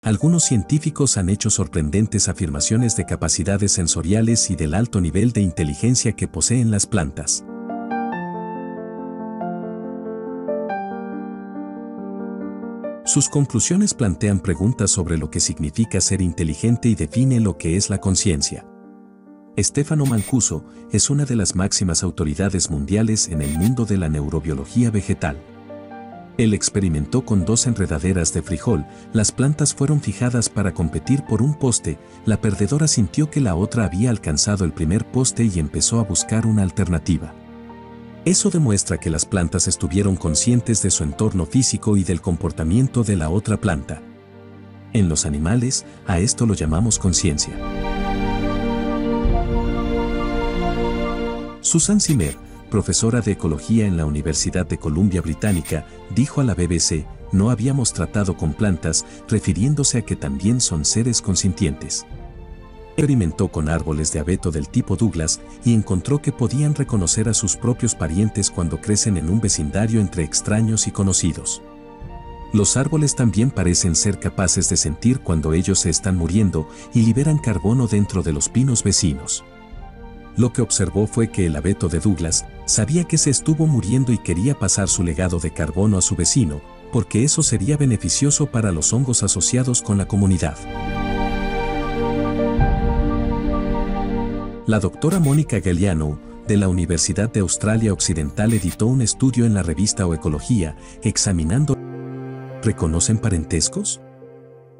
Algunos científicos han hecho sorprendentes afirmaciones de capacidades sensoriales y del alto nivel de inteligencia que poseen las plantas. Sus conclusiones plantean preguntas sobre lo que significa ser inteligente y define lo que es la conciencia. Stefano Mancuso es una de las máximas autoridades mundiales en el mundo de la neurobiología vegetal. Él experimentó con 2 enredaderas de frijol, las plantas fueron fijadas para competir por un poste, la perdedora sintió que la otra había alcanzado el primer poste y empezó a buscar una alternativa. Eso demuestra que las plantas estuvieron conscientes de su entorno físico y del comportamiento de la otra planta. En los animales, a esto lo llamamos conciencia. Susan Zimmer, profesora de ecología en la Universidad de Columbia Británica, dijo a la BBC, no habíamos tratado con plantas, refiriéndose a que también son seres consintientes. Experimentó con árboles de abeto del tipo Douglas y encontró que podían reconocer a sus propios parientes cuando crecen en un vecindario entre extraños y conocidos. Los árboles también parecen ser capaces de sentir cuando ellos se están muriendo y liberan carbono dentro de los pinos vecinos. Lo que observó fue que el abeto de Douglas sabía que se estuvo muriendo y quería pasar su legado de carbono a su vecino, porque eso sería beneficioso para los hongos asociados con la comunidad. La doctora Mónica Galliano, de la Universidad de Australia Occidental, editó un estudio en la revista Oecología, examinando ¿reconocen parentescos?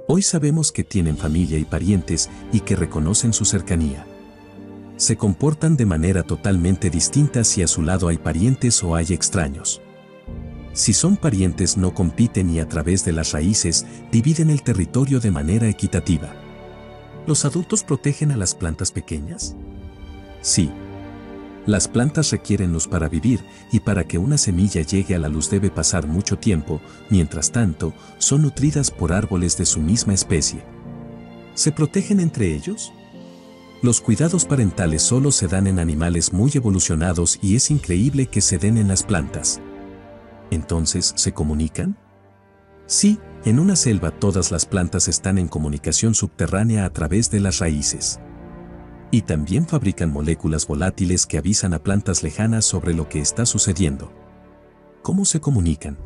Hoy sabemos que tienen familia y parientes y que reconocen su cercanía. Se comportan de manera totalmente distinta si a su lado hay parientes o hay extraños. Si son parientes no compiten y a través de las raíces dividen el territorio de manera equitativa. ¿Los adultos protegen a las plantas pequeñas? Sí. Las plantas requieren luz para vivir y para que una semilla llegue a la luz debe pasar mucho tiempo, mientras tanto, son nutridas por árboles de su misma especie. ¿Se protegen entre ellos? Los cuidados parentales solo se dan en animales muy evolucionados y es increíble que se den en las plantas. ¿Entonces se comunican? Sí, en una selva todas las plantas están en comunicación subterránea a través de las raíces. Y también fabrican moléculas volátiles que avisan a plantas lejanas sobre lo que está sucediendo. ¿Cómo se comunican?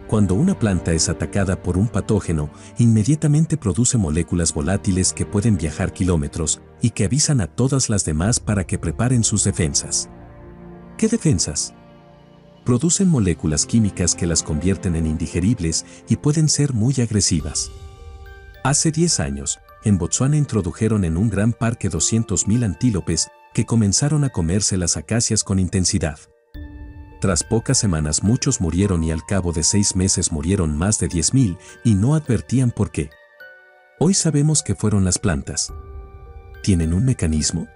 Cuando una planta es atacada por un patógeno, inmediatamente produce moléculas volátiles que pueden viajar kilómetros y que avisan a todas las demás para que preparen sus defensas. ¿Qué defensas? Producen moléculas químicas que las convierten en indigeribles y pueden ser muy agresivas. Hace 10 años, en Botsuana introdujeron en un gran parque 200.000 antílopes que comenzaron a comerse las acacias con intensidad. Tras pocas semanas muchos murieron y al cabo de 6 meses murieron más de 10.000 y no advertían por qué. Hoy sabemos que fueron las plantas. ¿Tienen un mecanismo?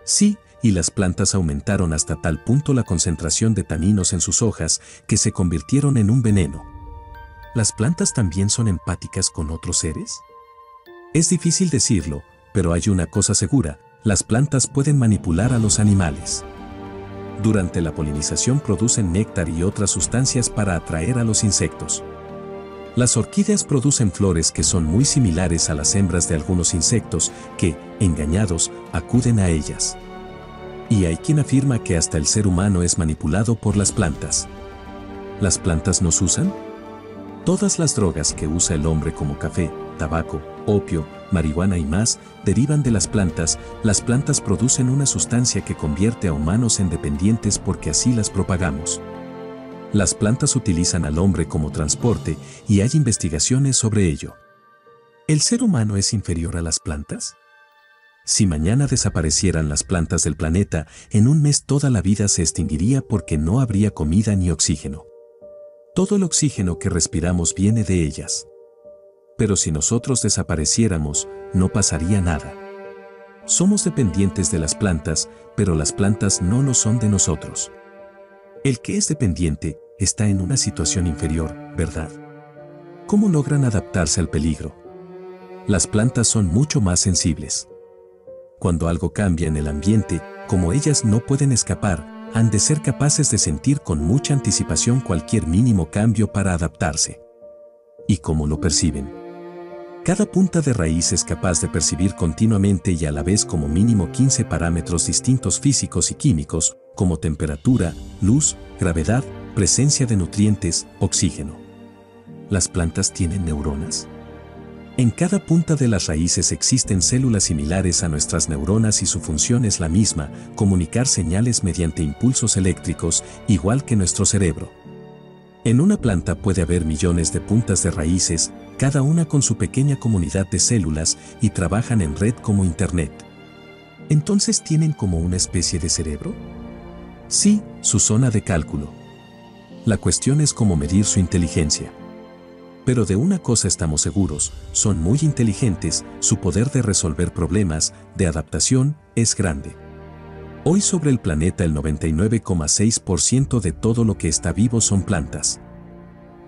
Sí, y las plantas aumentaron hasta tal punto la concentración de taninos en sus hojas que se convirtieron en un veneno. ¿Las plantas también son empáticas con otros seres? Es difícil decirlo, pero hay una cosa segura, las plantas pueden manipular a los animales. Durante la polinización producen néctar y otras sustancias para atraer a los insectos. Las orquídeas producen flores que son muy similares a las hembras de algunos insectos que, engañados, acuden a ellas. Y hay quien afirma que hasta el ser humano es manipulado por las plantas. ¿Las plantas nos usan? Todas las drogas que usa el hombre como café, tabaco, opio, marihuana y más, derivan de las plantas. Las plantas producen una sustancia que convierte a humanos en dependientes porque así las propagamos. Las plantas utilizan al hombre como transporte y hay investigaciones sobre ello. ¿El ser humano es inferior a las plantas? Si mañana desaparecieran las plantas del planeta, en un mes toda la vida se extinguiría porque no habría comida ni oxígeno. Todo el oxígeno que respiramos viene de ellas. Pero si nosotros desapareciéramos, no pasaría nada. Somos dependientes de las plantas, pero las plantas no lo son de nosotros. El que es dependiente está en una situación inferior, ¿verdad? ¿Cómo logran adaptarse al peligro? Las plantas son mucho más sensibles. Cuando algo cambia en el ambiente, como ellas no pueden escapar, han de ser capaces de sentir con mucha anticipación cualquier mínimo cambio para adaptarse. ¿Y cómo lo perciben? Cada punta de raíz es capaz de percibir continuamente y a la vez como mínimo 15 parámetros distintos físicos y químicos, como temperatura, luz, gravedad, presencia de nutrientes, oxígeno. ¿Las plantas tienen neuronas? En cada punta de las raíces existen células similares a nuestras neuronas y su función es la misma, comunicar señales mediante impulsos eléctricos, igual que nuestro cerebro. En una planta puede haber millones de puntas de raíces, cada una con su pequeña comunidad de células y trabajan en red como Internet. ¿Entonces tienen como una especie de cerebro? Sí, su zona de cálculo. La cuestión es cómo medir su inteligencia. Pero de una cosa estamos seguros, son muy inteligentes, su poder de resolver problemas, de adaptación, es grande. Hoy sobre el planeta el 99,6% de todo lo que está vivo son plantas.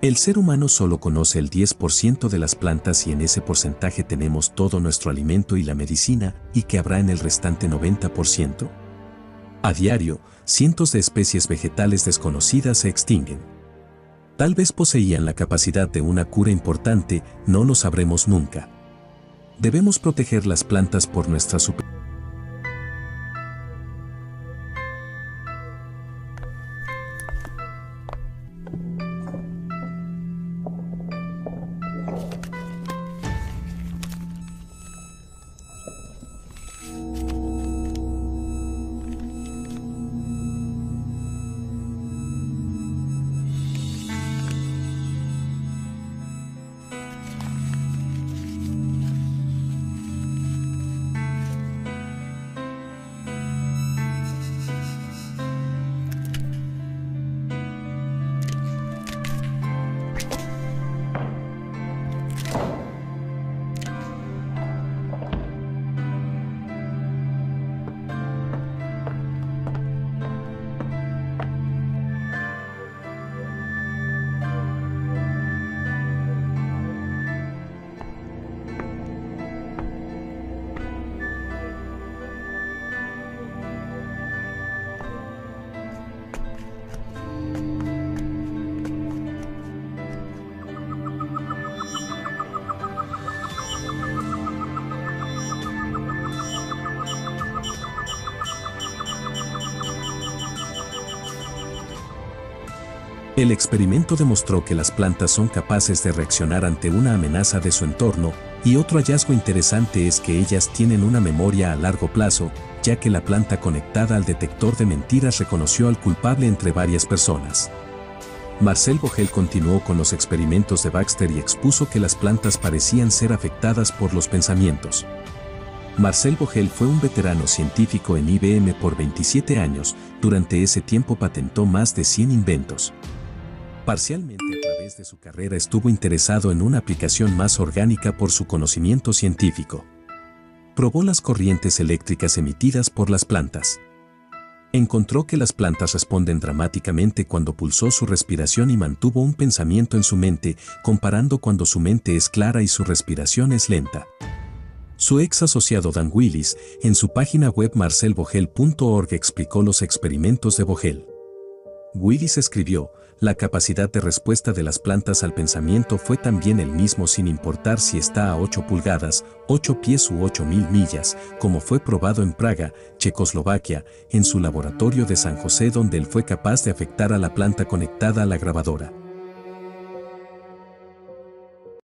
El ser humano solo conoce el 10% de las plantas y en ese porcentaje tenemos todo nuestro alimento y la medicina, ¿y qué habrá en el restante 90%? A diario, cientos de especies vegetales desconocidas se extinguen. Tal vez poseían la capacidad de una cura importante, no lo sabremos nunca. Debemos proteger las plantas por nuestra supervivencia. El experimento demostró que las plantas son capaces de reaccionar ante una amenaza de su entorno, y otro hallazgo interesante es que ellas tienen una memoria a largo plazo, ya que la planta conectada al detector de mentiras reconoció al culpable entre varias personas. Marcel Vogel continuó con los experimentos de Baxter y expuso que las plantas parecían ser afectadas por los pensamientos. Marcel Vogel fue un veterano científico en IBM por 27 años, durante ese tiempo patentó más de 100 inventos. Parcialmente a través de su carrera estuvo interesado en una aplicación más orgánica por su conocimiento científico. Probó las corrientes eléctricas emitidas por las plantas. Encontró que las plantas responden dramáticamente cuando pulsó su respiración y mantuvo un pensamiento en su mente, comparando cuando su mente es clara y su respiración es lenta. Su ex asociado Dan Willis, en su página web marcelvogel.org explicó los experimentos de Vogel. Willis escribió, la capacidad de respuesta de las plantas al pensamiento fue también el mismo sin importar si está a 8 pulgadas, 8 pies u 8.000 millas, como fue probado en Praga, Checoslovaquia, en su laboratorio de San José donde él fue capaz de afectar a la planta conectada a la grabadora.